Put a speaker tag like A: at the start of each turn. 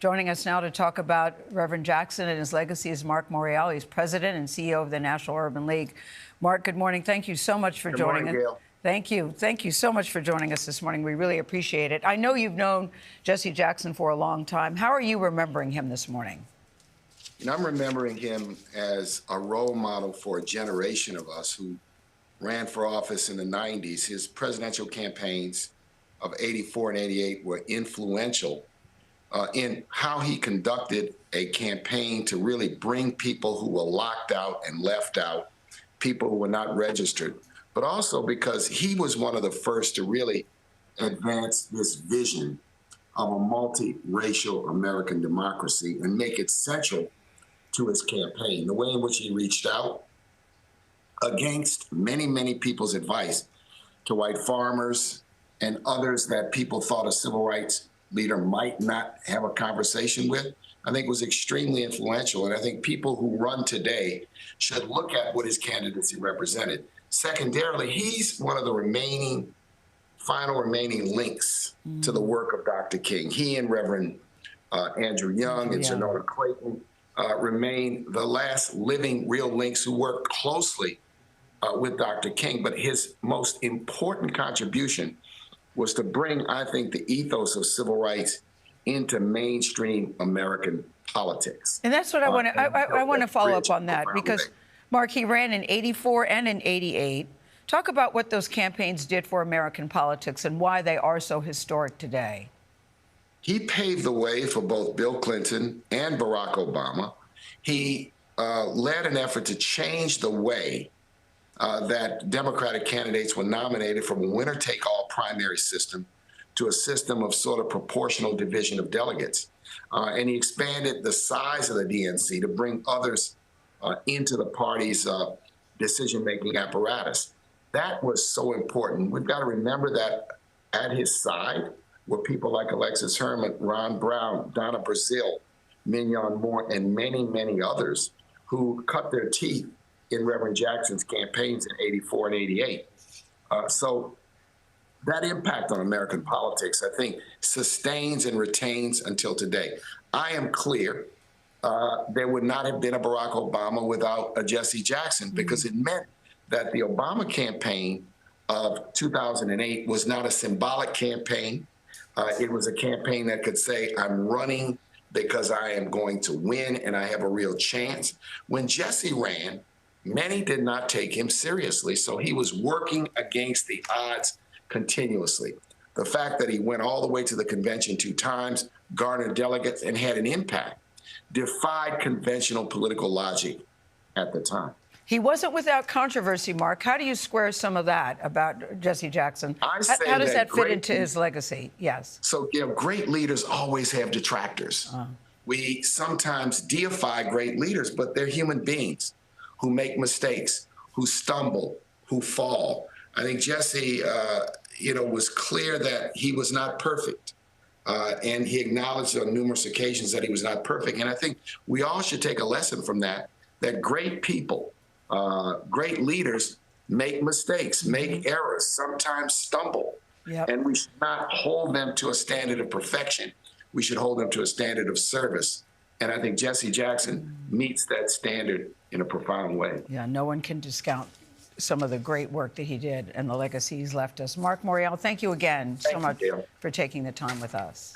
A: Joining us now to talk about Reverend Jackson and his legacy is Marc Morial. He's president and CEO of the National Urban League. Marc, good morning. Thank you so much for joining us.
B: Gayle.
A: Thank you. Thank you so much for joining us this morning. We really appreciate it. I know you've known Jesse Jackson for a long time. How are you remembering him this morning?
B: I'm remembering him as a role model for a generation of us who ran for office in the 90s. His presidential campaigns of 84 and 88 were influential in how he conducted a campaign to really bring people who were locked out and left out, people who were not registered, but also because he was one of the first to really advance this vision of a multiracial American democracy and make it central to his campaign. The way in which he reached out against many, many people's advice to white farmers and others that people thought a civil rights leader might not have a conversation with, I think was extremely influential. And I think people who run today should look at what his candidacy represented. Secondarily, he's one of the final remaining links to the work of Dr. King. He and Reverend Andrew Young and Sonora Clayton remain the last living real links who worked closely with Dr. King. But his most important contribution was to bring, I think, the ethos of civil rights into mainstream American politics.
A: And that's what I want to follow up on that, because, Marc, he ran in 84 and in 88. Talk about what those campaigns did for American politics and why they are so historic today.
B: He paved the way for both Bill Clinton and Barack Obama. He led an effort to change the way that Democratic candidates were nominated from a winner-take-all primary system to a system of sort of proportional division of delegates. And he expanded the size of the DNC to bring others into the party's decision-making apparatus. That was so important. We've got to remember that at his side were people like Alexis Herman, Ron Brown, Donna Brazile, Mignon Moore, and many, many others who cut their teeth in Reverend Jackson's campaigns in 84 and 88. So that impact on American politics, I think, sustains and retains until today. I am clear there would not have been a Barack Obama without a Jesse Jackson, because it meant that the Obama campaign of 2008 was not a symbolic campaign. It was a campaign that could say, I'm running because I am going to win and I have a real chance. When Jesse ran, many did not take him seriously, so he was working against the odds continuously. The fact that he went all the way to the convention 2 times, garnered delegates, and had an impact defied conventional political logic at the time.
A: He wasn't without controversy, Marc. How do you square some of that about Jesse Jackson? How does that fit into his legacy? Yes.
B: So, great leaders always have detractors. We sometimes deify great leaders, but they're human beings who make mistakes, who stumble, who fall. I think Jesse, was clear that he was not perfect. And he acknowledged on numerous occasions that he was not perfect. And I think we all should take a lesson from that great people, great leaders make mistakes, make errors, sometimes stumble. And we should not hold them to a standard of perfection. We should hold them to a standard of service. And I think Jesse Jackson meets that standard in a profound way.
A: Yeah, no one can discount some of the great work that he did and the legacy he's left us. Marc Morial, thank you again so much for taking the time with us.